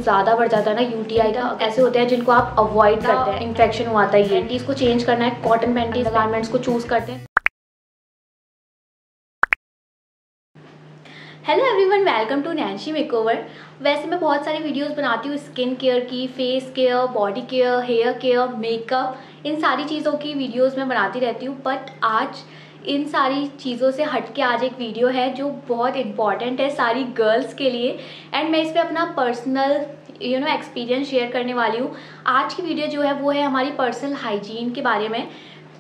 ज़्यादा बढ़ जाता है ना यूटीआई का, ऐसे होते हैं जिनको आप अवॉइड करते हैं, इन्फेक्शन हुआ था, ये पैंटीज को चेंज करना है, कॉटन पैंटीज गारमेंट्स को चूज़ करते हैं। Hello everyone, welcome to Nancy makeover. वैसे मैं बहुत सारी वीडियोस बनाती हूँ स्किन केयर की, face care, body care, hair care, makeup, इन सारी चीज़ों की वीडियोस मैं बनाती रहती हूँ। बट आज इन सारी चीज़ों से हटके आज एक वीडियो है जो बहुत इम्पॉर्टेंट है सारी गर्ल्स के लिए, एंड मैं इस पर अपना पर्सनल एक्सपीरियंस शेयर करने वाली हूँ। आज की वीडियो जो है वो है हमारी पर्सनल हाइजीन के बारे में,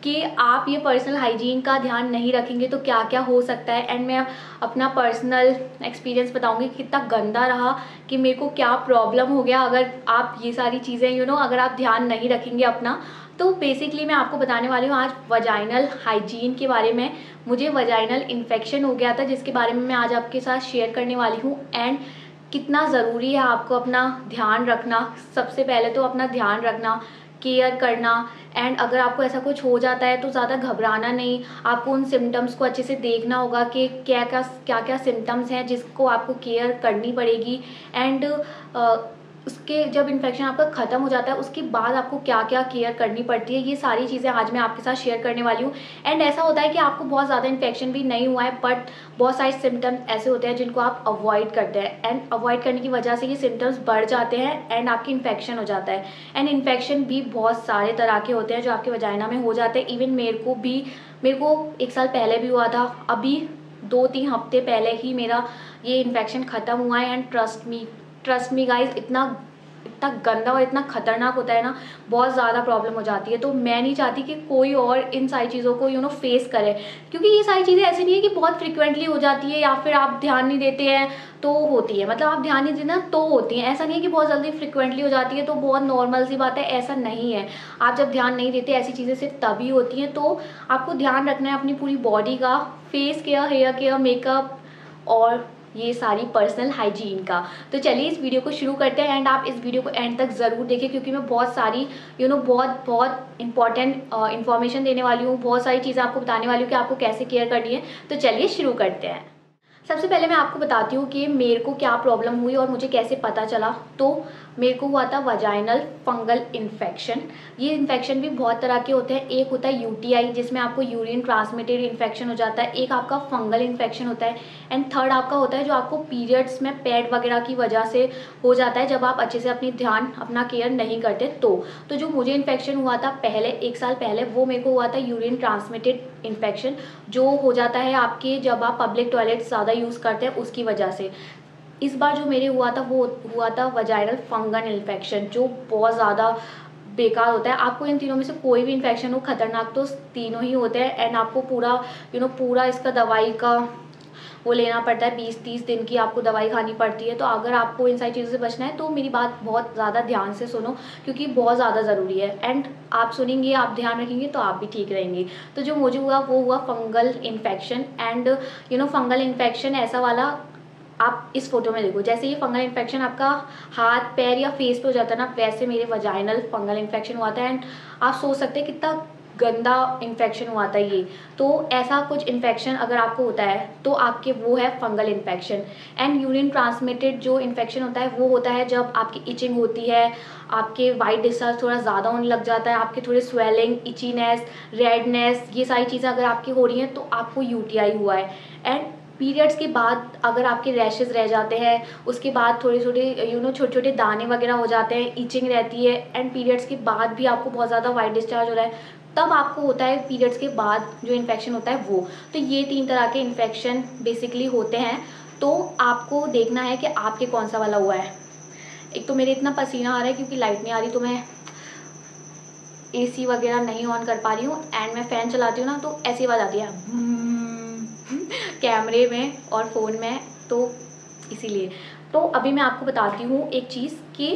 कि आप ये पर्सनल हाइजीन का ध्यान नहीं रखेंगे तो क्या क्या हो सकता है। एंड मैं अपना पर्सनल एक्सपीरियंस बताऊंगी कि कितना गंदा रहा, कि मेरे को क्या प्रॉब्लम हो गया अगर आप ये सारी चीज़ें अगर आप ध्यान नहीं रखेंगे अपना। तो बेसिकली मैं आपको बताने वाली हूँ आज वजाइनल हाइजीन के बारे में। मुझे वजाइनल इन्फेक्शन हो गया था जिसके बारे में मैं आज आपके साथ शेयर करने वाली हूँ, एंड कितना ज़रूरी है आपको अपना ध्यान रखना। सबसे पहले तो अपना ध्यान रखना, केयर करना, एंड अगर आपको ऐसा कुछ हो जाता है तो ज़्यादा घबराना नहीं। आपको उन सिम्टम्स को अच्छे से देखना होगा कि क्या क्या सिम्टम्स हैं जिसको आपको केयर करनी पड़ेगी। एंड उसके जब इन्फेक्शन आपका ख़त्म हो जाता है उसके बाद आपको क्या क्या केयर करनी पड़ती है, ये सारी चीज़ें आज मैं आपके साथ शेयर करने वाली हूँ। एंड ऐसा होता है कि आपको बहुत ज़्यादा इन्फेक्शन भी नहीं हुआ है, बट बहुत सारे सिम्टम्स ऐसे होते हैं जिनको आप अवॉइड करते हैं, एंड अवॉइड करने की वजह से ये सिम्टम्स बढ़ जाते हैं एंड आपकी इन्फेक्शन हो जाता है। एंड इन्फेक्शन भी बहुत सारे तरह के होते हैं जो आपके वजाइना में हो जाते हैं। इवन मेरे को 1 साल पहले भी हुआ था, अभी 2-3 हफ्ते पहले ही मेरा ये इन्फेक्शन ख़त्म हुआ है। एंड ट्रस्ट मी गाइज, इतना गंदा और इतना खतरनाक होता है ना, बहुत ज़्यादा प्रॉब्लम हो जाती है। तो मैं नहीं चाहती कि कोई और इन सारी चीज़ों को फेस करे, क्योंकि ये सारी चीज़ें ऐसी नहीं है कि बहुत फ्रिक्वेंटली हो जाती है या फिर आप ध्यान नहीं देते हैं तो होती है। मतलब आप ध्यान नहीं देना तो होती है, ऐसा नहीं है कि बहुत जल्दी फ्रिक्वेंटली हो जाती है तो बहुत नॉर्मल सी बात है, ऐसा नहीं है। आप जब ध्यान नहीं देते ऐसी चीज़ें सिर्फ तभी होती हैं। तो आपको ध्यान रखना है अपनी पूरी बॉडी का, face care, hair care, makeup और ये सारी पर्सनल हाइजीन का। तो चलिए इस वीडियो को शुरू करते हैं, एंड आप इस वीडियो को एंड तक ज़रूर देखें क्योंकि मैं बहुत सारी बहुत इंपॉर्टेंट इन्फॉर्मेशन देने वाली हूँ, बहुत सारी चीज़ें आपको बताने वाली हूँ कि आपको कैसे केयर करनी है। तो चलिए शुरू करते हैं। सबसे पहले मैं आपको बताती हूँ कि मेरे को क्या प्रॉब्लम हुई और मुझे कैसे पता चला। तो मेरे को हुआ था वजाइनल फंगल इन्फेक्शन। ये इन्फेक्शन भी बहुत तरह के होते हैं। एक होता है यूटीआई जिसमें आपको यूरिन ट्रांसमिटेड इन्फेक्शन हो जाता है, एक आपका फंगल इन्फेक्शन होता है, एंड थर्ड आपका होता है जो आपको पीरियड्स में पैड वगैरह की वजह से हो जाता है जब आप अच्छे से अपना केयर नहीं करते। तो जो मुझे इन्फेक्शन हुआ था पहले 1 साल पहले, वो मेरे को हुआ था यूरिन ट्रांसमिटेड इन्फेक्शन, जो हो जाता है आपके जब आप पब्लिक टॉयलेट ज़्यादा यूज़ करते हैं उसकी वजह से। इस बार जो मेरे हुआ था वो हुआ था वजाइनल फंगल इन्फेक्शन, जो बहुत ज़्यादा बेकार होता है। आपको इन तीनों में से कोई भी इन्फेक्शन हो, खतरनाक तो तीनों ही होते हैं, एंड आपको पूरा इसका दवाई का वो लेना पड़ता है। 20-30 दिन की आपको दवाई खानी पड़ती है। तो अगर आपको इन सारी चीज़ों से बचना है तो मेरी बात बहुत ज़्यादा ध्यान से सुनो, क्योंकि बहुत ज़्यादा ज़रूरी है। एंड आप सुनेंगे, आप ध्यान रखेंगे तो आप भी ठीक रहेंगे। तो जो मुझे हुआ वो हुआ fungal infection. And fungal infection ऐसा वाला, आप इस फोटो में देखो, जैसे ये फंगल इन्फेक्शन आपका हाथ पैर या फेस पे हो जाता है ना, वैसे मेरे वजाइनल फंगल इन्फेक्शन हुआ था। एंड आप सोच सकते हैं कितना गंदा इन्फेक्शन हुआ था ये। तो ऐसा कुछ इन्फेक्शन अगर आपको होता है तो आपके वो है fungal infection. And urine transmitted जो इन्फेक्शन होता है वो होता है जब आपकी इचिंग होती है, आपके वाइट डिस्चार्ज थोड़ा ज़्यादा होने लग जाता है, आपके थोड़े स्वेलिंग, इचीनेस, रेडनेस, ये सारी चीज़ें अगर आपकी हो रही हैं तो आपको यूटीआई हुआ है। एंड पीरियड्स के बाद अगर आपके रैशेस रह जाते हैं, उसके बाद थोड़े छोटे छोटे छोटे दाने वगैरह हो जाते हैं, इचिंग रहती है, एंड पीरियड्स के बाद भी आपको बहुत ज़्यादा वाइट डिस्चार्ज हो रहा है, तब आपको होता है पीरियड्स के बाद जो इन्फेक्शन होता है वो। तो ये 3 तरह के इन्फेक्शन बेसिकली होते हैं। तो आपको देखना है कि आपके कौन सा वाला हुआ है। एक तो मेरे इतना पसीना आ रहा है क्योंकि लाइट नहीं आ रही, तो मैं एसी वगैरह नहीं ऑन कर पा रही हूँ, एंड मैं फ़ैन चलाती हूँ ना तो ऐसी आवाज़ आती है कैमरे में और फ़ोन में, तो इसीलिए। तो अभी मैं आपको बताती हूँ एक चीज़ कि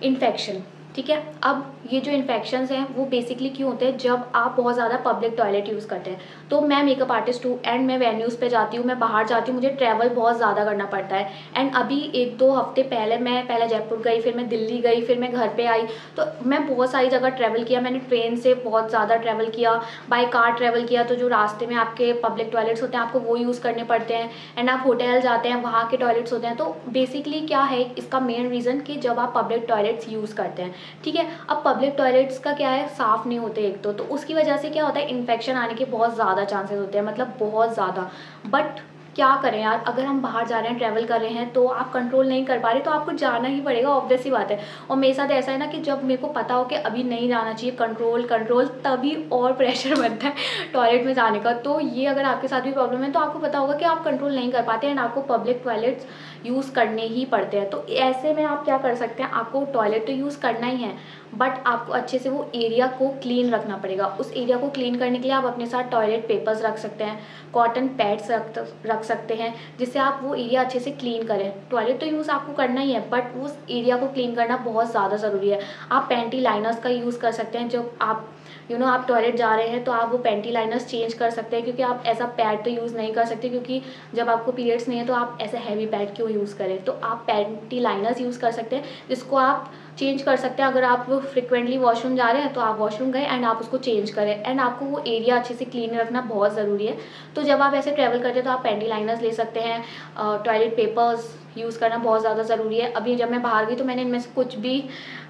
इन्फेक्शन ठीक है। अब ये जो इन्फेक्शंस हैं वो बेसिकली क्यों होते हैं, जब आप बहुत ज़्यादा पब्लिक टॉयलेट यूज़ करते हैं। तो मैं मेकअप आर्टिस्ट हूँ एंड मैं वेन्यूज़ पे जाती हूँ, मैं बाहर जाती हूँ, मुझे ट्रैवल बहुत ज़्यादा करना पड़ता है। एंड अभी 1-2 हफ्ते पहले मैं पहले जयपुर गई, फिर मैं दिल्ली गई, फिर मैं घर पे आई। तो मैं बहुत सारी जगह ट्रैवल किया, मैंने ट्रेन से बहुत ज़्यादा ट्रैवल किया, बाय कार ट्रैवल किया। तो जो रास्ते में आपके पब्लिक टॉयलेट्स होते हैं आपको वो यूज़ करने पड़ते हैं। एंड आप होटल जाते हैं, वहाँ के टॉयलेट्स होते हैं। तो बेसिकली क्या है इसका मेन रीज़न कि जब आप पब्लिक टॉयलेट्स यूज़ करते हैं, ठीक है। अब पब्लिक टॉयलेट्स का क्या है, साफ़ नहीं होते एक तो उसकी वजह से क्या होता है, इन्फेक्शन आने के बहुत ज़्यादा चांसेस होते हैं, मतलब बहुत ज़्यादा। बट क्या करें यार, अगर हम बाहर जा रहे हैं, ट्रैवल कर रहे हैं, तो आप कंट्रोल नहीं कर पा रहे तो आपको जाना ही पड़ेगा, ऑब्वियस ही बात है। और मेरे साथ ऐसा है ना कि जब मेरे को पता हो कि अभी नहीं जाना चाहिए, कंट्रोल कंट्रोल, तभी और प्रेशर बनता है टॉयलेट में जाने का। तो ये अगर आपके साथ भी प्रॉब्लम है तो आपको पता होगा कि आप कंट्रोल नहीं कर पाते एंड आपको पब्लिक टॉयलेट्स यूज़ करने ही पड़ते हैं। तो ऐसे में आप क्या कर सकते हैं, आपको टॉयलेट तो यूज़ करना ही है, बट आपको अच्छे से वो एरिया को क्लीन रखना पड़ेगा। उस एरिया को क्लीन करने के लिए आप अपने साथ टॉयलेट पेपर्स रख सकते हैं, कॉटन पैड्स रख सकते हैं, जिससे आप वो एरिया अच्छे से क्लीन करें। टॉयलेट तो यूज़ आपको करना ही है, बट उस एरिया को क्लीन करना बहुत ज़्यादा ज़रूरी है। आप पैंटी लाइनर्स का यूज़ कर सकते हैं, जब आप आप टॉयलेट जा रहे हैं तो आप वो पैंटी लाइनर्स चेंज कर सकते हैं, क्योंकि आप ऐसा पैड तो यूज़ नहीं कर सकते, क्योंकि जब आपको पीरियड्स नहीं है तो आप ऐसे हैवी पैड क्यों यूज़ करें। तो आप पैंटी लाइनर्स यूज़ कर सकते हैं, जिसको आप चेंज कर सकते हैं। अगर आप फ्रिक्वेंटली वॉशरूम जा रहे हैं तो आप वॉशरूम गए एंड आप उसको चेंज करें। एंड आपको वो एरिया अच्छे से क्लीन रखना बहुत ज़रूरी है। तो जब आप ऐसे ट्रैवल करते हैं तो आप पैंटी लाइनर्स ले सकते हैं, टॉयलेट पेपर्स यूज़ करना बहुत ज़्यादा ज़रूरी है। अभी जब मैं बाहर गई तो मैंने इनमें से कुछ भी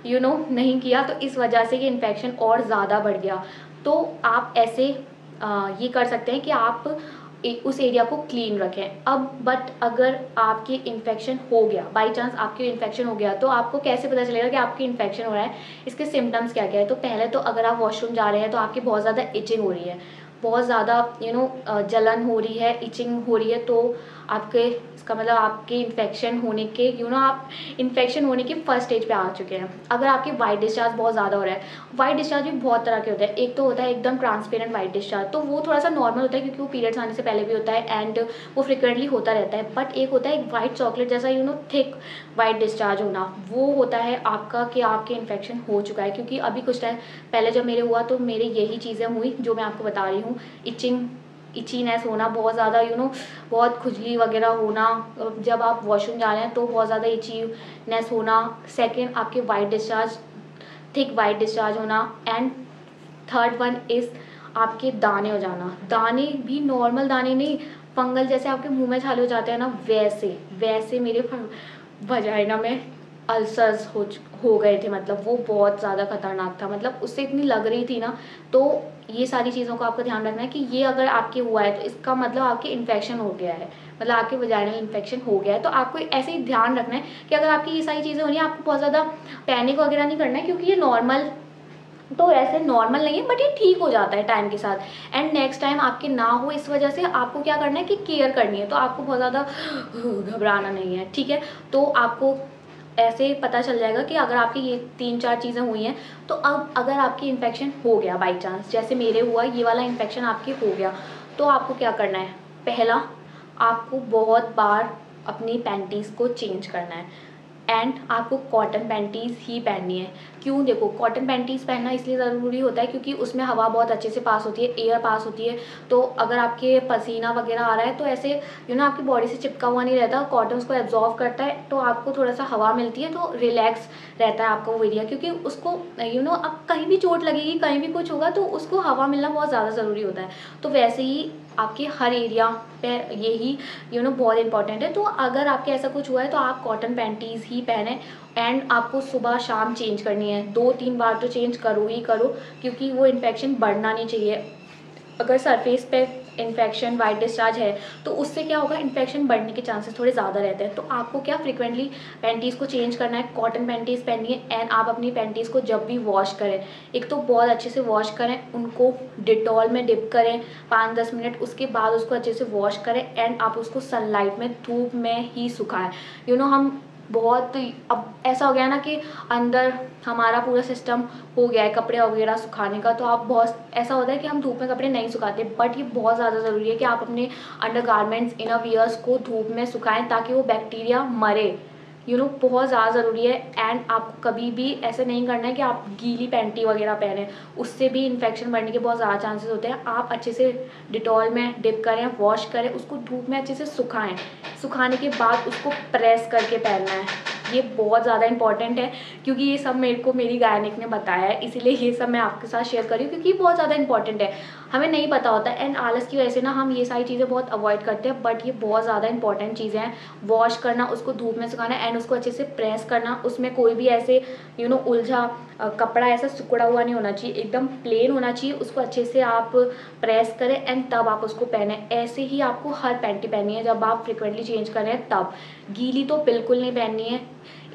नहीं किया, तो इस वजह से ये इन्फेक्शन और ज़्यादा बढ़ गया। तो आप ऐसे ये कर सकते हैं कि आप उस एरिया को क्लीन रखें। अब बट अगर आपकी इन्फेक्शन हो गया, बाई चांस आपकी इन्फेक्शन हो गया, तो आपको कैसे पता चलेगा कि आपकी इन्फेक्शन हो रहा है, इसके सिम्टम्स क्या क्या है। तो पहले तो अगर आप वॉशरूम जा रहे हैं तो आपकी बहुत ज़्यादा इचिंग हो रही है, बहुत ज़्यादा जलन हो रही है, इचिंग हो रही है, तो आपके इसका मतलब आपके इन्फेक्शन होने के आप इन्फेक्शन होने के फर्स्ट स्टेज पे आ चुके हैं। अगर आपके वाइट डिस्चार्ज बहुत ज़्यादा हो रहा है, वाइट डिस्चार्ज भी बहुत तरह के होते हैं। एक तो होता है एकदम ट्रांसपेरेंट वाइट डिस्चार्ज, तो वो थोड़ा सा नॉर्मल होता है क्योंकि वो पीरियड्स आने से पहले भी होता है एंड वो फ्रिक्वेंटली होता रहता है। बट एक होता है एक वाइट चॉकलेट जैसा थिक वाइट डिस्चार्ज होना, वो होता है आपका कि आपके इन्फेक्शन हो चुका है। क्योंकि अभी कुछ टाइम पहले जब मेरे हुआ तो मेरे यही चीज़ें हुई जो मैं आपको बता रही हूँ। इचीनेस होना बहुत ज़्यादा, बहुत खुजली वगैरह होना, जब आप वॉशरूम जा रहे हैं तो बहुत ज़्यादा इचीनेस होना। सेकंड, आपके white discharge, thick white discharge होना। एंड थर्ड वन इज़ आपके दाने हो जाना। दाने भी नॉर्मल दाने नहीं, फंगल जैसे आपके मुंह में छाले हो जाते हैं ना, वैसे वैसे मेरे वजाइना में अल्सर्स हो गए थे। मतलब वो बहुत ज़्यादा खतरनाक था, मतलब उससे इतनी लग रही थी ना। तो ये सारी चीज़ों का आपको ध्यान रखना है कि ये अगर आपके हुआ है तो इसका मतलब आपके इन्फेक्शन हो गया है, मतलब आपके वजाइनल इन्फेक्शन हो गया है। तो आपको ऐसे ही ध्यान रखना है कि अगर आपकी ये सारी चीज़ें हो रही हैं, आपको बहुत ज़्यादा पैनिक वगैरह नहीं करना है, क्योंकि ये नॉर्मल तो ऐसे नॉर्मल नहीं है, बट ये ठीक हो जाता है टाइम के साथ। एंड नेक्स्ट टाइम आपके ना हो, इस वजह से आपको क्या करना है कि केयर करनी है। तो आपको बहुत ज़्यादा घबराना नहीं है, ठीक है। तो आपको ऐसे पता चल जाएगा कि अगर आपकी ये 3-4 चीज़ें हुई हैं, तो अब अगर आपकी इन्फेक्शन हो गया बाई चांस, जैसे मेरे हुआ, ये वाला इन्फेक्शन आपके हो गया, तो आपको क्या करना है। पहला, आपको बहुत बार अपनी पैंटीज़ को चेंज करना है एंड आपको कॉटन पैंटीज़ ही पहननी है। क्यों, देखो कॉटन पैंटीज़ पहनना इसलिए ज़रूरी होता है क्योंकि उसमें हवा बहुत अच्छे से पास होती है, एयर पास होती है। तो अगर आपके पसीना वगैरह आ रहा है तो ऐसे आपकी बॉडी से चिपका हुआ नहीं रहता, कॉटन उसको एब्जॉर्व करता है, तो आपको थोड़ा सा हवा मिलती है, तो रिलैक्स रहता है आपका वो एरिया। क्योंकि उसको अब कहीं भी चोट लगेगी, कहीं भी कुछ होगा, तो उसको हवा मिलना बहुत ज़्यादा ज़रूरी होता है। तो वैसे ही आपके हर एरिया पे यही बहुत इंपॉर्टेंट है। तो अगर आपके ऐसा कुछ हुआ है तो आप कॉटन पैंटीज़ ही पहने एंड आपको सुबह शाम चेंज करनी है, 2-3 बार तो चेंज करो ही करो, क्योंकि वो इन्फेक्शन बढ़ना नहीं चाहिए। अगर सरफेस पे इन्फेक्शन वाइट डिस्चार्ज है तो उससे क्या होगा, इन्फेक्शन बढ़ने के चांसेस थोड़े ज़्यादा रहते हैं। तो आपको क्या फ्रिक्वेंटली पैंटीज़ को चेंज करना है, कॉटन पैंटीज़ पहनिए एंड आप अपनी पैंटीज़ को जब भी वॉश करें, एक तो बहुत अच्छे से वॉश करें, उनको डिटॉल में डिप करें 5-10 मिनट, उसके बाद उसको अच्छे से वॉश करें एंड आप उसको सनलाइट में, धूप में ही सुखाएं। हम बहुत अब ऐसा हो गया ना कि अंदर हमारा पूरा सिस्टम हो गया है कपड़े वगैरह सुखाने का, तो आप बहुत ऐसा होता है कि हम धूप में कपड़े नहीं सुखाते, बट ये बहुत ज़्यादा ज़रूरी है कि आप अपने अंडर गारमेंट्स, इनर वियर्स को धूप में सुखाएं ताकि वो बैक्टीरिया मरे। बहुत ज़्यादा ज़रूरी है। एंड आपको कभी भी ऐसे नहीं करना है कि आप गीली पैंटी वगैरह पहने, उससे भी इन्फेक्शन बढ़ने के बहुत ज़्यादा चांसेस होते हैं। आप अच्छे से डिटॉल में डिप करें, वॉश करें, उसको धूप में अच्छे से सुखाएं, सुखाने के बाद उसको प्रेस करके पहनना है। ये बहुत ज़्यादा इंपॉर्टेंट है, क्योंकि ये सब मेरे को मेरी गायनिक ने बताया है, इसीलिए ये सब मैं आपके साथ शेयर कर रही हूँ, क्योंकि ये बहुत ज़्यादा इंपॉर्टेंट है। हमें नहीं पता होता है एंड आलस की वजह से ना हम ये सारी चीज़ें बहुत अवॉइड करते हैं, बट ये बहुत ज़्यादा इंपॉर्टेंट चीज़ें हैं। वॉश करना, उसको धूप में सुखाना एंड उसको अच्छे से प्रेस करना, उसमें कोई भी ऐसे उलझा कपड़ा ऐसा सिकुड़ा हुआ नहीं होना चाहिए, एकदम प्लेन होना चाहिए। उसको अच्छे से आप प्रेस करें एंड तब आप उसको पहने। ऐसे ही आपको हर पैंटी पहननी है जब आप फ्रिक्वेंटली चेंज कर रहे हैं तब। गीली तो बिल्कुल नहीं पहननी है।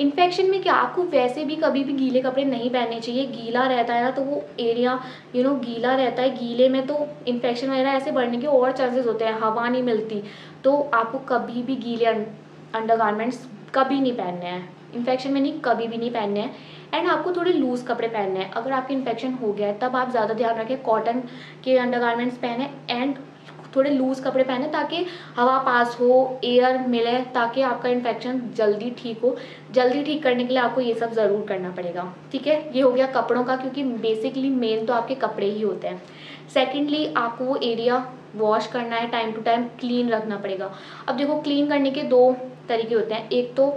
इन्फेक्शन में क्या, आपको वैसे भी कभी भी गीले कपड़े नहीं पहनने चाहिए। गीला रहता है ना तो वो एरिया गीला रहता है, गीले में तो इन्फेक्शन वगैरह ऐसे बढ़ने के और चांसेस होते हैं, हवा नहीं मिलती। तो आपको कभी भी गीले अंडरगारमेंट्स कभी नहीं पहनने हैं, इन्फेक्शन में नहीं, कभी भी नहीं पहनने हैं। एंड आपको थोड़े लूज़ कपड़े पहनने हैं। अगर आपके इन्फेक्शन हो गया है तब आप ज़्यादा ध्यान रखें, कॉटन के अंडरगारमेंट्स पहने एंड थोड़े लूज़ कपड़े पहने ताकि हवा पास हो, एयर मिले, ताकि आपका इन्फेक्शन जल्दी ठीक हो। जल्दी ठीक करने के लिए आपको ये सब ज़रूर करना पड़ेगा, ठीक है। ये हो गया कपड़ों का, क्योंकि बेसिकली मेन तो आपके कपड़े ही होते हैं। सेकेंडली आपको वो एरिया वॉश करना है, टाइम टू टाइम क्लीन रखना पड़ेगा। अब देखो, क्लीन करने के दो तरीके होते हैं। एक तो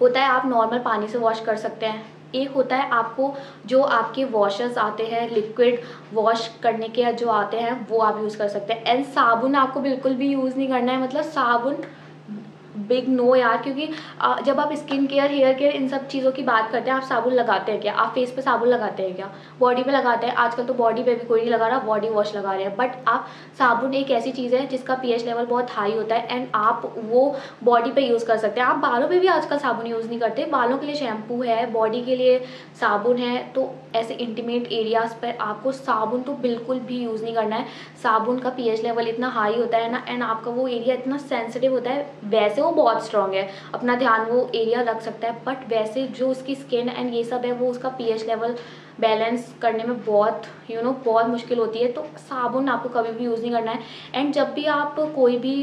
होता है आप नॉर्मल पानी से वॉश कर सकते हैं, एक होता है आपको जो आपके वॉशर्स आते हैं, लिक्विड वॉश करने के जो आते हैं वो आप यूज़ कर सकते हैं। एंड साबुन आपको बिल्कुल भी यूज़ नहीं करना है, मतलब साबुन बिग नो यार, क्योंकि जब आप स्किन केयर, हेयर केयर, इन सब चीज़ों की बात करते हैं, आप साबुन लगाते हैं क्या? आप फेस पे साबुन लगाते हैं क्या? बॉडी पे लगाते हैं। आजकल तो बॉडी पे भी कोई नहीं लगा रहा, बॉडी वॉश लगा रहे हैं। बट आप साबुन एक ऐसी चीज़ है जिसका पीएच लेवल बहुत हाई होता है एंड आप वो बॉडी पे यूज़ कर सकते हैं। आप बालों पे भी आजकल साबुन यूज़ नहीं करते, बालों के लिए शैम्पू है, बॉडी के लिए साबुन है। तो ऐसे इंटीमेट एरियाज़ पर आपको साबुन तो बिल्कुल भी यूज़ नहीं करना है। साबुन का पीएच लेवल इतना हाई होता है ना, एंड आपका वो एरिया इतना सेंसिटिव होता है। वैसे वो बहुत स्ट्रॉन्ग है, अपना ध्यान वो एरिया रख सकता है, बट वैसे जो उसकी स्किन एंड ये सब है वो उसका पीएच लेवल बैलेंस करने में बहुत बहुत मुश्किल होती है। तो साबुन आपको कभी भी यूज़ नहीं करना है। एंड जब भी आप कोई भी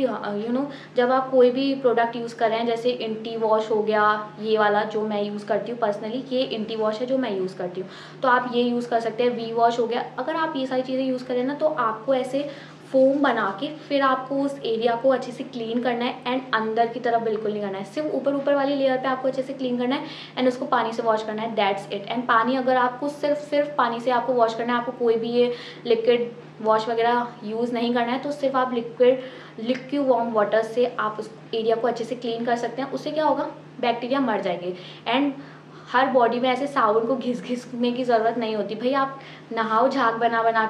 जब आप कोई भी प्रोडक्ट यूज़ कर रहे हैं, जैसे इंटी वॉश हो गया, ये वाला जो मैं यूज़ करती हूँ पर्सनली, ये इंटी वॉश है जो मैं यूज़ करती हूँ, तो आप ये यूज़ कर सकते हैं। वी वॉश हो गया, अगर आप ये सारी चीज़ें यूज़ करें ना तो आपको ऐसे फोम बना के फिर आपको उस एरिया को अच्छे से क्लीन करना है एंड अंदर की तरफ बिल्कुल नहीं करना है। सिर्फ ऊपर ऊपर वाली लेयर पे आपको अच्छे से क्लीन करना है एंड उसको पानी से वॉश करना है, दैट्स इट। एंड पानी, अगर आपको सिर्फ पानी से आपको वॉश करना है, आपको कोई भी ये लिक्विड वॉश वगैरह यूज़ नहीं करना है, तो सिर्फ आप लिक्विड वार्म वाटर से आप उस एरिया को अच्छे से क्लीन कर सकते हैं। उससे क्या होगा, बैक्टीरिया मर जाएंगे। एंड हर बॉडी में ऐसे साबुन को घिसने की ज़रूरत नहीं होती भाई। आप नहाओ झाग बना बना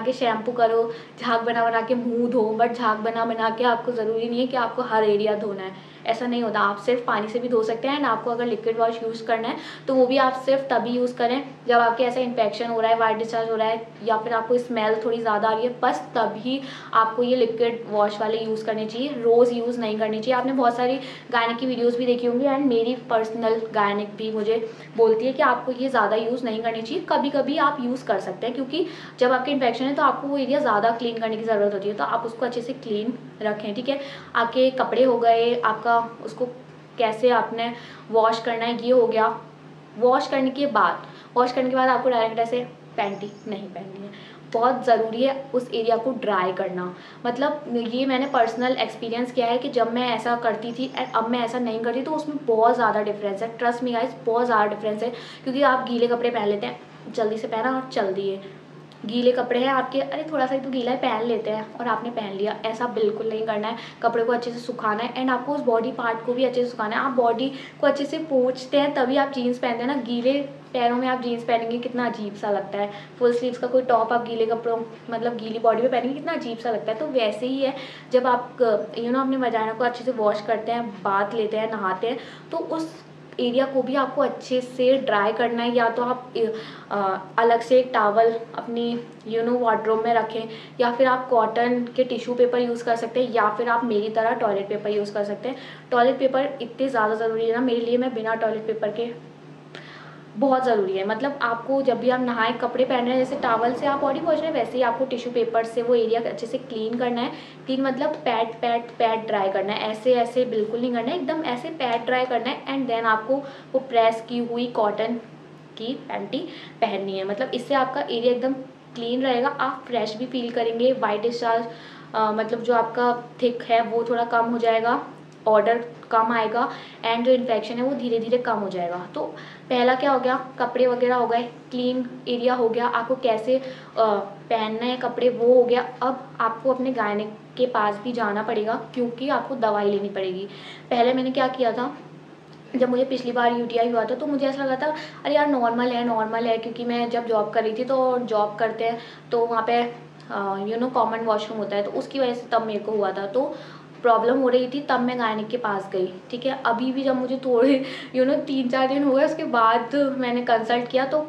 के शैम्पू करो, झाग बना के मुंह धो, बट झाग बना के आपको ज़रूरी नहीं है कि आपको हर एरिया धोना है, ऐसा नहीं होता। आप सिर्फ पानी से भी धो सकते हैं। एंड आपको अगर लिक्विड वॉश यूज़ करना है तो वो भी आप सिर्फ तभी यूज़ करें जब आपके ऐसा इन्फेक्शन हो रहा है, वाइट डिस्चार्ज हो रहा है, या फिर आपको स्मेल थोड़ी ज़्यादा आ रही है, बस तभी आपको ये लिक्विड वॉश वाले यूज़ करने चाहिए, रोज़ यूज़ नहीं करनी चाहिए। आपने बहुत सारी गायनिक की वीडियोज़ भी देखी होंगी एंड मेरी पर्सनल गायनिक भी मुझे बोलती है कि आपको ये ज़्यादा यूज़ नहीं करनी चाहिए, कभी कभी आप यूज़ कर सकते हैं, क्योंकि जब आपके इन्फेक्शन है तो आपको वो एरिया ज़्यादा क्लीन करने की ज़रूरत होती है, तो आप उसको अच्छे से क्लीन रखें, ठीक है। आपके कपड़े हो गए, आपका उसको कैसे आपने वॉश करना है ये हो गया। वॉश करने के बाद आपको डायरेक्ट ऐसे पैंटी नहीं पहननी है। बहुत ज़रूरी है उस एरिया को ड्राई करना। मतलब ये मैंने पर्सनल एक्सपीरियंस किया है कि जब मैं ऐसा करती थी एंड अब मैं ऐसा नहीं करती, तो उसमें बहुत ज़्यादा डिफरेंस है। ट्रस्ट मी गाइस, बहुत ज़्यादा डिफरेंस है, क्योंकि आप गीले कपड़े पहन लेते हैं, जल्दी से पहना और चल दिए। गीले कपड़े हैं आपके, अरे थोड़ा सा ही तो गीला है, पहन लेते हैं और आपने पहन लिया, ऐसा बिल्कुल नहीं करना है। कपड़े को अच्छे से सुखाना है एंड आपको उस बॉडी पार्ट को भी अच्छे से सुखाना है। आप बॉडी को अच्छे से पोंछते हैं तभी आप जीन्स पहनते हैं ना। गीले पैरों में आप जीन्स पहनेंगे कितना अजीब सा लगता है। फुल स्लीव्स का कोई टॉप आप गीले कपड़ों, मतलब गीली बॉडी पे पहनेंगे कितना अजीब सा लगता है। तो वैसे ही है, जब आप अपने वजाना को अच्छे से वॉश करते हैं, बाथ लेते हैं, नहाते हैं, तो उस एरिया को भी आपको अच्छे से ड्राई करना है। या तो आप अलग से एक टावल अपनी वार्डरोब में रखें, या फिर आप कॉटन के टिश्यू पेपर यूज़ कर सकते हैं, या फिर आप मेरी तरह टॉयलेट पेपर यूज़ कर सकते हैं। टॉयलेट पेपर इतने ज़्यादा ज़रूरी है ना मेरे लिए, मैं बिना टॉयलेट पेपर के बहुत ज़रूरी है। मतलब आपको जब भी आप नहाए, कपड़े पहन रहे हैं, जैसे टॉवल से आप बॉडी वॉश रहे हैं, वैसे ही आपको टिश्यू पेपर से वो एरिया अच्छे से क्लीन करना है। क्लीन मतलब पैड पैड पैड ड्राई करना है, ऐसे ऐसे बिल्कुल नहीं करना है, एकदम ऐसे पैड ड्राई करना है। एंड देन आपको वो प्रेस की हुई कॉटन की पैंटी पहननी है। मतलब इससे आपका एरिया एकदम क्लीन रहेगा, आप फ्रेश भी फील करेंगे। वाइट डिस्चार्ज मतलब जो आपका थिक है वो थोड़ा कम हो जाएगा, ऑर्डर कम आएगा, एंड जो इन्फेक्शन है वो धीरे धीरे कम हो जाएगा। तो पहला क्या हो गया, कपड़े वगैरह हो गए, क्लीन एरिया हो गया, आपको कैसे पहनना है कपड़े वो हो गया। अब आपको अपने गायनिक के पास भी जाना पड़ेगा, क्योंकि आपको दवाई लेनी पड़ेगी। पहले मैंने क्या किया था, जब मुझे पिछली बार यूटीआई हुआ था तो मुझे ऐसा लगा था अरे यार नॉर्मल है, क्योंकि मैं जब जॉब कर रही थी तो जॉब करते हैं तो वहाँ पे कॉमन वॉशरूम होता है, तो उसकी वजह से तब मेरे को हुआ था, तो प्रॉब्लम हो रही थी, तब मैं गायनिक के पास गई। ठीक है, अभी भी जब मुझे थोड़े 3-4 दिन हुए उसके बाद मैंने कंसल्ट किया, तो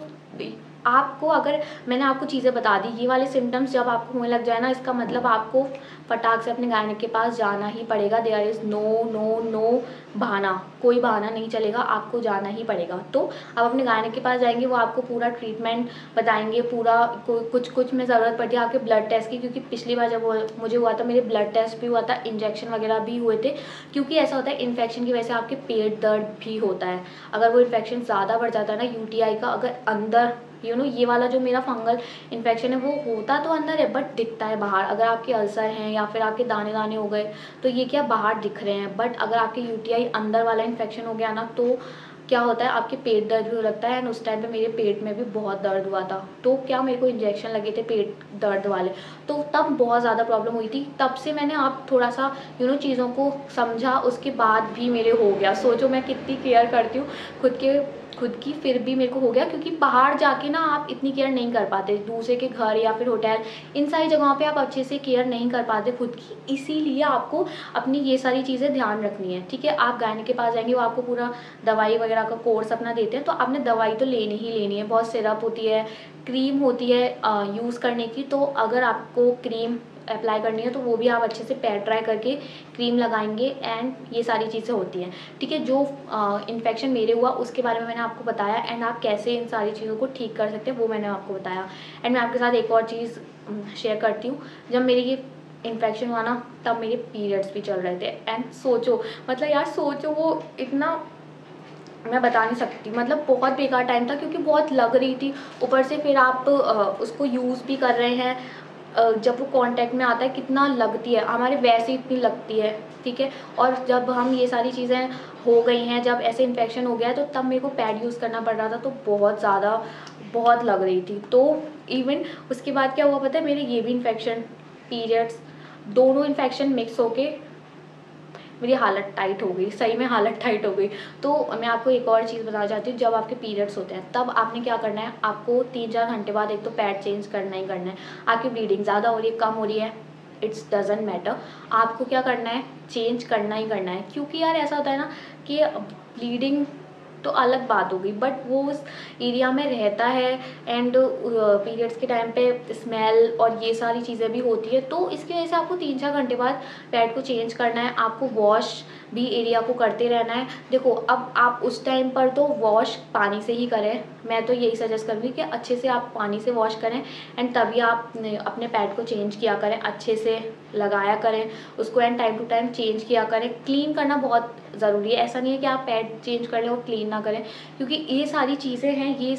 आपको अगर मैंने आपको चीज़ें बता दी, ये वाले सिम्टम्स जब आपको होने लग जाए ना, इसका मतलब आपको फटाक से अपने गायनिक के पास जाना ही पड़ेगा। देयर इज़ नो बहाना, कोई बहाना नहीं चलेगा, आपको जाना ही पड़ेगा। तो आप अपने गायनिक के पास जाएंगे, वो आपको पूरा ट्रीटमेंट बताएंगे, पूरा कुछ में ज़रूरत पड़ती है आपके ब्लड टेस्ट की, क्योंकि पिछली बार जब मुझे हुआ था मेरे ब्लड टेस्ट भी हुआ था, इंजेक्शन वगैरह भी हुए थे। क्योंकि ऐसा होता है इन्फेक्शन की वजह से आपके पेट दर्द भी होता है। अगर वो इन्फेक्शन ज़्यादा बढ़ जाता है ना, यूटीआई का, अगर अंदर ये वाला जो मेरा फंगल इन्फेक्शन है वो होता तो अंदर है बट दिखता है बाहर। अगर आपके अल्सर हैं या फिर आपके दाने दाने हो गए तो ये क्या बाहर दिख रहे हैं, बट अगर आपके यूटीआई अंदर वाला इन्फेक्शन हो गया ना, तो क्या होता है आपके पेट दर्द भी हो लगता है। एंड उस टाइम पे मेरे पेट में भी बहुत दर्द हुआ था, तो क्या मेरे को इंजेक्शन लगे थे पेट दर्द वाले, तो तब बहुत ज़्यादा प्रॉब्लम हुई थी। तब से मैंने आप थोड़ा सा चीज़ों को समझा, उसके बाद भी मेरे हो गया। सोचो मैं कितनी केयर करती हूँ खुद की, फिर भी मेरे को हो गया, क्योंकि बाहर जाके ना आप इतनी केयर नहीं कर पाते, दूसरे के घर या फिर होटल, इन सारी जगहों पे आप अच्छे से केयर नहीं कर पाते खुद की। इसीलिए आपको अपनी ये सारी चीज़ें ध्यान रखनी है। ठीक है, आप गायनिक के पास जाएंगे, वो आपको पूरा दवाई वगैरह का कोर्स अपना देते हैं, तो आपने दवाई तो लेनी ही लेनी है। बहुत सिरप होती है, क्रीम होती है यूज़ करने की, तो अगर आपको क्रीम अप्लाई करनी है तो वो भी आप अच्छे से पैड ड्राई करके क्रीम लगाएंगे, एंड ये सारी चीज़ें होती हैं। ठीक है, जो इन्फेक्शन मेरे हुआ उसके बारे में मैंने आपको बताया, एंड आप कैसे इन सारी चीज़ों को ठीक कर सकते हैं वो मैंने आपको बताया। एंड मैं आपके साथ एक और चीज़ शेयर करती हूँ। जब मेरी ये इन्फेक्शन हुआ ना, तब मेरे पीरियड्स भी चल रहे थे। एंड सोचो, मतलब यार सोचो, वो इतना मैं बता नहीं सकती, मतलब बहुत बेकार टाइम था, क्योंकि बहुत लग रही थी। ऊपर से फिर आप उसको यूज़ भी कर रहे हैं, जब वो कांटेक्ट में आता है कितना लगती है, हमारे वैसे इतनी लगती है। ठीक है, और जब हम ये सारी चीज़ें हो गई हैं, जब ऐसे इन्फेक्शन हो गया है, तो तब मेरे को पैड यूज़ करना पड़ रहा था, तो बहुत लग रही थी। तो इवन उसके बाद क्या हुआ पता है, मेरे ये भी इन्फेक्शन, पीरियड्स, दोनों इन्फेक्शन मिक्स होके मेरी हालत टाइट हो गई, सही में हालत टाइट हो गई। तो मैं आपको एक और चीज़ बताना चाहती हूँ, जब आपके पीरियड्स होते हैं तब आपने क्या करना है, आपको 3-4 घंटे बाद एक तो पैड चेंज करना ही करना है। आपकी ब्लीडिंग ज़्यादा हो रही है, कम हो रही है, इट्स डजंट मैटर, आपको क्या करना है, चेंज करना ही करना है। क्योंकि यार ऐसा होता है ना कि ब्लीडिंग तो अलग बात हो गई, बट वो उस एरिया में रहता है, एंड पीरियड्स के टाइम पे स्मेल और ये सारी चीज़ें भी होती है, तो इसकी वजह से आपको 3-4 घंटे बाद पैड को चेंज करना है। आपको वॉश भी एरिया को करते रहना है। देखो, अब आप उस टाइम पर तो वॉश पानी से ही करें, मैं तो यही सजेस्ट करूँगी कि अच्छे से आप पानी से वॉश करें, एंड तभी आप अपने पैड को चेंज किया करें, अच्छे से लगाया करें उसको, and time to time change किया करें। क्लीन करना बहुत ज़रूरी है, ऐसा नहीं है कि आप पैड चेंज कर लें और क्लीन ना करें, क्योंकि ये सारी चीज़ें हैं, ये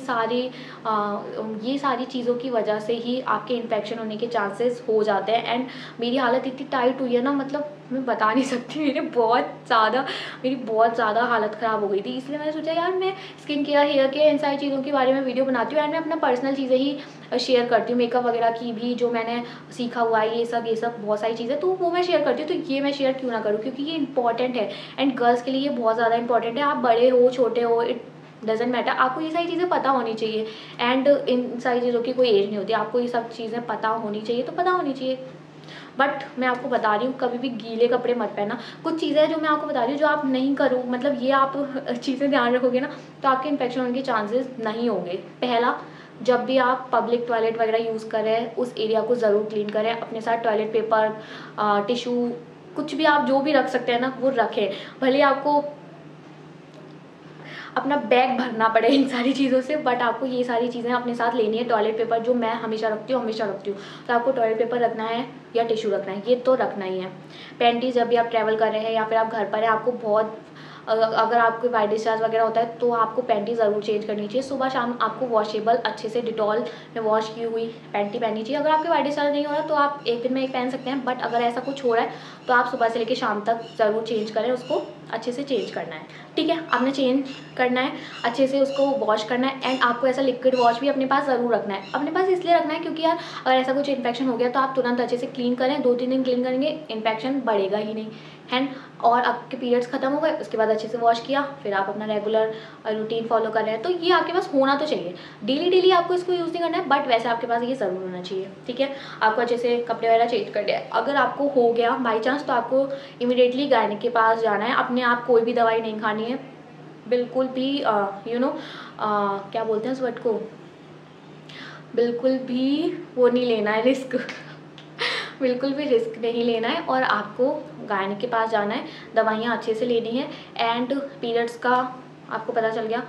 सारी चीज़ों की वजह से ही आपके इन्फेक्शन होने के चांसेस हो जाते हैं। एंड मेरी हालत इतनी टाइट हुई है ना, मतलब मैं बता नहीं सकती, मेरी बहुत ज़्यादा हालत ख़राब हो गई थी। इसलिए मैंने सोचा यार मैं स्किन केयर, हेयर केयर, इन सारी चीज़ों के बारे में वीडियो बनाती हूँ, एंड मैं अपना पर्सनल चीज़ें ही शेयर करती हूँ, मेकअप वगैरह की भी जो मैंने सीखा हुआ है, ये सब बहुत सारी चीज़ें, तो वो मैं शेयर करती हूँ। तो ये मैं शेयर क्यों ना करूँ, क्योंकि ये इंपॉर्टेंट है, एंड गर्ल्स के लिए ये बहुत ज़्यादा इंपॉर्टेंट है। आप बड़े हो छोटे हो, इट डजेंट मैटर, आपको ये सारी चीज़ें पता होनी चाहिए। एंड इन सारी चीज़ों की कोई एज नहीं होती, आपको ये सब चीज़ें पता होनी चाहिए, तो पता होनी चाहिए। बट मैं आपको बता रही हूँ, कभी भी गीले कपड़े मत पहनना। कुछ चीज़ें हैं जो मैं आपको बता रही हूँ, जो आप नहीं करो, मतलब ये आप चीज़ें ध्यान रखोगे ना, तो आपके इन्फेक्शन होने के चांसेस नहीं होंगे। पहला, जब भी आप पब्लिक टॉयलेट वगैरह यूज़ करें, उस एरिया को ज़रूर क्लीन करें, अपने साथ टॉयलेट पेपर, टिशू, कुछ भी आप जो भी रख सकते हैं ना, वो रखें। भले आपको अपना बैग भरना पड़े इन सारी चीज़ों से, बट आपको ये सारी चीज़ें अपने साथ लेनी है। टॉयलेट पेपर जो मैं हमेशा रखती हूँ, तो आपको टॉयलेट पेपर रखना है या टिश्यू रखना है, ये तो रखना ही है। पैंटी जब भी आप ट्रैवल कर रहे हैं या फिर आप घर पर हैं, आपको बहुत अगर आपको वाइट डिस्चार्ज वगैरह होता है तो आपको पैंटी ज़रूर चेंज करनी चाहिए। सुबह शाम आपको वॉशेबल अच्छे से डिटॉल में वॉश की हुई पैंटी पहननी चाहिए। अगर आपके वाइट डिस्चार्ज नहीं हो रहा तो आप एक दिन में एक पहन सकते हैं, बट अगर ऐसा कुछ हो रहा है तो आप सुबह से लेकर शाम तक ज़रूर चेंज करें, उसको अच्छे से चेंज करना है। ठीक है, आपने चेंज करना है, अच्छे से उसको वॉश करना है। एंड आपको ऐसा लिक्विड वॉश भी अपने पास ज़रूर रखना है। अपने पास इसलिए रखना है क्योंकि यार अगर ऐसा कुछ इन्फेक्शन हो गया तो आप तुरंत अच्छे से क्लीन करें। 2-3 दिन क्लीन करेंगे, इन्फेक्शन बढ़ेगा ही नहीं है। और आपके पीरियड्स खत्म हो गए, उसके बाद अच्छे से वॉश किया, फिर आप अपना रेगुलर रूटीन फॉलो कर रहे हैं, तो ये आपके पास होना तो चाहिए। डेली आपको इसको यूज़ नहीं करना है, बट वैसे आपके पास ये ज़रूर होना चाहिए। ठीक है, आपको अच्छे से कपड़े वगैरह चेंज कर दिया। अगर आपको हो गया बाई चांस तो आपको इमीडिएटली गायनिक के पास जाना है। अपने आप कोई भी दवाई नहीं खानी है, बिल्कुल भी क्या बोलते हैं उस वर्ड को, बिल्कुल भी वो नहीं लेना है रिस्क बिल्कुल भी रिस्क नहीं लेना है और आपको गायनिक के पास जाना है, दवाइयाँ अच्छे से लेनी है। एंड पीरियड्स का आपको पता चल गया,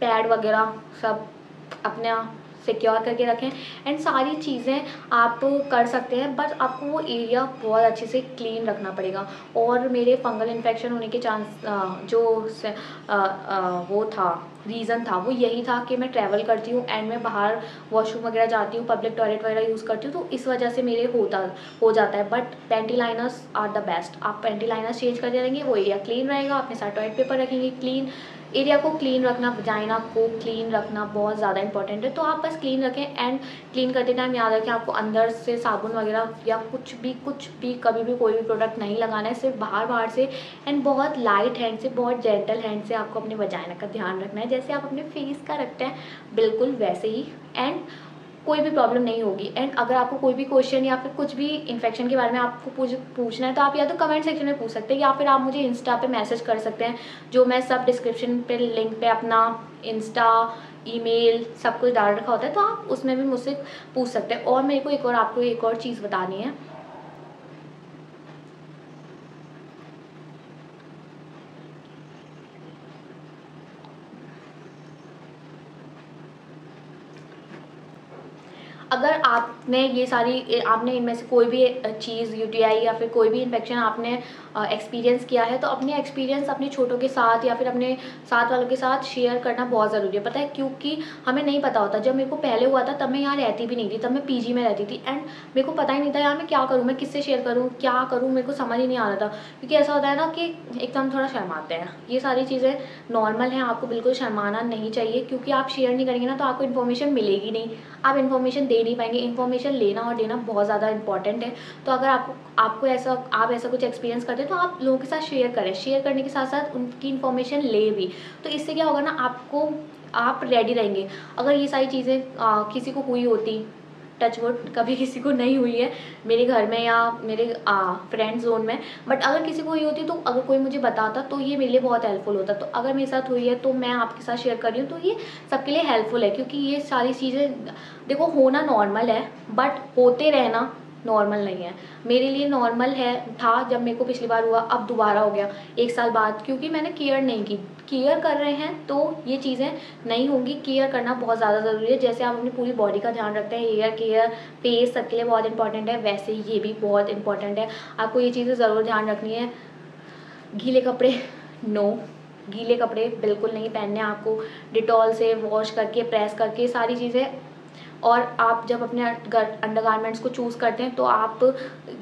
पैड वगैरह सब अपना सिक्योर करके रखें। एंड सारी चीज़ें आप कर सकते हैं, बस आपको वो एरिया बहुत अच्छे से क्लीन रखना पड़ेगा। और मेरे फंगल इन्फेक्शन होने के चांस वो था, रीज़न था वो यही था कि मैं ट्रैवल करती हूँ एंड मैं बाहर वॉशरूम वगैरह जाती हूँ, पब्लिक टॉयलेट वगैरह यूज़ करती हूँ, तो इस वजह से मेरे हो जाता है। But panty liners are the best. आप पैंटी लाइनर्स चेंज करते रहेंगे, वो एरिया क्लीन रहेगा। अपने साथ टॉयलेट पेपर रखेंगे, क्लीन एरिया को क्लीन रखना, वजाइना को क्लीन रखना बहुत ज़्यादा इंपॉर्टेंट है। तो आप बस क्लीन रखें। एंड क्लीन करते टाइम याद रखें, आपको अंदर से साबुन वगैरह या कुछ भी कभी भी कोई भी प्रोडक्ट नहीं लगाना है, सिर्फ बाहर से। एंड बहुत लाइट हैंड से, बहुत जेंटल हैंड से आपको अपने वजाइना का ध्यान रखना है, जैसे आप अपने फेस का रखते हैं बिल्कुल वैसे ही। एंड कोई भी प्रॉब्लम नहीं होगी। एंड अगर आपको कोई भी क्वेश्चन या फिर कुछ भी इन्फेक्शन के बारे में आपको पूछना है तो आप या तो कमेंट सेक्शन में पूछ सकते हैं या फिर आप मुझे इंस्टा पे मैसेज कर सकते हैं, जो मैं सब डिस्क्रिप्शन पे लिंक पे अपना इंस्टा ईमेल सब कुछ डाल रखा होता है, तो आप उसमें भी मुझसे पूछ सकते हैं। और मेरे को आपको एक और चीज़ बतानी है। अगर आपने ये सारी आपने इनमें से कोई भी चीज़ यूटीआई या फिर कोई भी इन्फेक्शन आपने एक्सपीरियंस किया है, तो अपने एक्सपीरियंस अपने छोटों के साथ या फिर अपने साथ वालों के साथ शेयर करना बहुत ज़रूरी है। पता है क्योंकि हमें नहीं पता होता। जब मेरे को पहले हुआ था तब मैं यहाँ रहती भी नहीं थी, तब मैं पीजी में रहती थी। एंड मेरे को पता ही नहीं था यार मैं क्या करूँ, मैं किससे शेयर करूँ, क्या करूँ, मेरे को समझ ही नहीं आ रहा था। क्योंकि ऐसा होता है ना कि एकदम थोड़ा शर्माते हैं। ये सारी चीज़ें नॉर्मल हैं, आपको बिल्कुल शर्माना नहीं चाहिए, क्योंकि आप शेयर नहीं करेंगे ना तो आपको इन्फॉर्मेशन मिलेगी नहीं, आप इन्फॉर्मेशन दे नहीं पाएंगे। इन्फॉर्मेशन लेना और देना बहुत ज़्यादा इंपॉर्टेंट है। तो अगर आप ऐसा कुछ एक्सपीरियंस करते हैं तो आप लोगों के साथ शेयर करें। शेयर करने के साथ साथ उनकी इन्फॉर्मेशन ले भी, तो इससे क्या होगा ना, आप रेडी रहेंगे। अगर ये सारी चीज़ें किसी को हुई होती, टचवुड कभी किसी को नहीं हुई है मेरे घर में या मेरे फ्रेंड जोन में, बट अगर किसी को हुई होती तो अगर कोई मुझे बताता तो ये मेरे लिए बहुत हेल्पफुल होता। तो अगर मेरे साथ हुई है तो मैं आपके साथ शेयर कर रही हूँ, तो ये सबके लिए हेल्पफुल है। क्योंकि ये सारी चीज़ें देखो होना नॉर्मल है, बट होते रहना नॉर्मल नहीं है। मेरे लिए नॉर्मल था जब मेरे को पिछली बार हुआ, अब दोबारा हो गया 1 साल बाद, क्योंकि मैंने केयर नहीं की। केयर कर रहे हैं तो ये चीज़ें नहीं होंगी। केयर करना बहुत ज़्यादा ज़रूरी है। जैसे आप अपनी पूरी बॉडी का ध्यान रखते हैं, हेयर केयर, फेस सबके लिए बहुत इंपॉर्टेंट है, वैसे ये भी बहुत इंपॉर्टेंट है। आपको ये चीज़ें ज़रूर ध्यान रखनी है। गीले कपड़े नो, गीले कपड़े बिल्कुल नहीं पहनने आपको। डिटॉल से वॉश करके, प्रेस करके सारी चीज़ें। और आप जब अपने अंडरगारमेंट्स को चूज़ करते हैं तो आप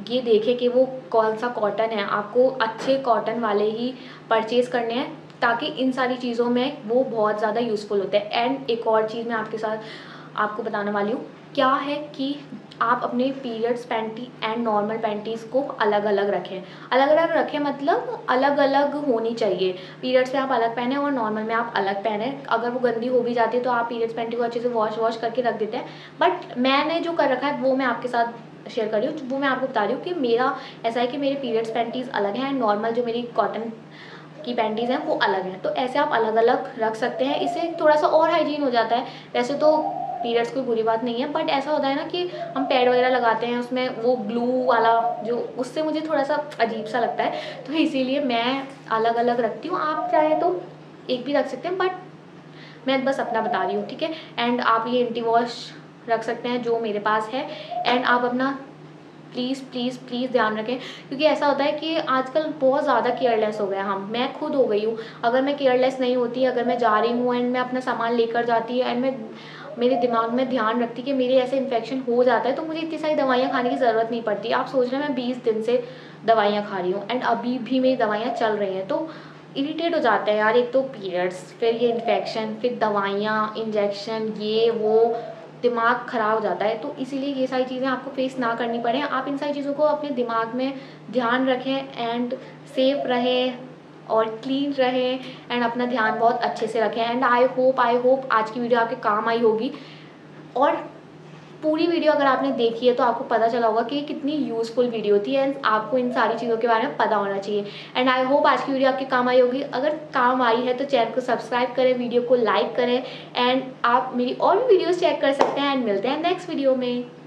ये देखें कि वो कौन सा कॉटन है। आपको अच्छे कॉटन वाले ही परचेज़ करने हैं, ताकि इन सारी चीज़ों में वो बहुत ज़्यादा यूज़फुल होते हैं। एंड एक और चीज़ मैं आपको बताने वाली हूँ, क्या है कि आप अपने periods panty and normal panties को अलग अलग रखें। मतलब अलग अलग होनी चाहिए। पीरियड्स में आप अलग पहने और नॉर्मल में आप अलग पहने। अगर वो गंदी हो भी जाती है तो आप पीरियड्स पैंटी को अच्छे से वॉश करके रख देते हैं। बट मैंने जो कर रखा है वो मैं आपके साथ शेयर कर रही हूँ, वो मैं आपको बता रही हूँ कि मेरा ऐसा है कि मेरे पीरियड्स पैंटीज़ अलग हैं एंड नॉर्मल जो मेरी कॉटन की पैंटीज़ हैं वो अलग हैं। तो ऐसे आप अलग अलग रख सकते हैं, इससे थोड़ा सा और हाइजीन हो जाता है। वैसे तो पीरियड्स कोई बुरी बात नहीं है, बट ऐसा होता है ना कि हम पैड वगैरह लगाते हैं, उसमें वो ग्लू वाला जो, उससे मुझे थोड़ा सा अजीब सा लगता है, तो इसीलिए मैं अलग अलग रखती हूँ। आप चाहे तो एक भी रख सकते हैं, बट मैं बस अपना बता रही हूँ, ठीक है। एंड आप ये एंटी वॉश रख सकते हैं जो मेरे पास है। एंड आप अपना प्लीज़ प्लीज़ प्लीज़ ध्यान रखें, क्योंकि ऐसा होता है कि आजकल बहुत ज़्यादा केयरलेस हो गया हम, मैं खुद हो गई हूँ। अगर मैं केयरलेस नहीं होती, अगर मैं जा रही हूँ एंड मैं अपना सामान लेकर जाती है एंड मैं मेरे दिमाग में ध्यान रखती कि मेरे ऐसे इन्फेक्शन हो जाता है, तो मुझे इतनी सारी दवाइयाँ खाने की ज़रूरत नहीं पड़ती। आप सोच रहे हैं मैं 20 दिन से दवाइयाँ खा रही हूँ एंड अभी भी मेरी दवाइयाँ चल रही हैं, तो इरिटेट हो जाता है यार। एक तो पीरियड्स, फिर ये इन्फेक्शन, फिर दवाइयाँ, इंजेक्शन, ये वो, दिमाग ख़राब हो जाता है। तो इसीलिए ये सारी चीज़ें आपको फेस ना करनी पड़े। आप इन सारी चीज़ों को अपने दिमाग में ध्यान रखें एंड सेफ रहें और क्लीन रहें एंड अपना ध्यान बहुत अच्छे से रखें। एंड आई होप आज की वीडियो आपके काम आई होगी। और पूरी वीडियो अगर आपने देखी है तो आपको पता चला होगा कि कितनी यूज़फुल वीडियो थी एंड आपको इन सारी चीज़ों के बारे में पता होना चाहिए। एंड आई होप आज की वीडियो आपके काम आई होगी। अगर काम आई है तो चैनल को सब्सक्राइब करें, वीडियो को लाइक करें एंड आप मेरी और भी वीडियोस चेक कर सकते हैं एंड मिलते हैं नेक्स्ट वीडियो में।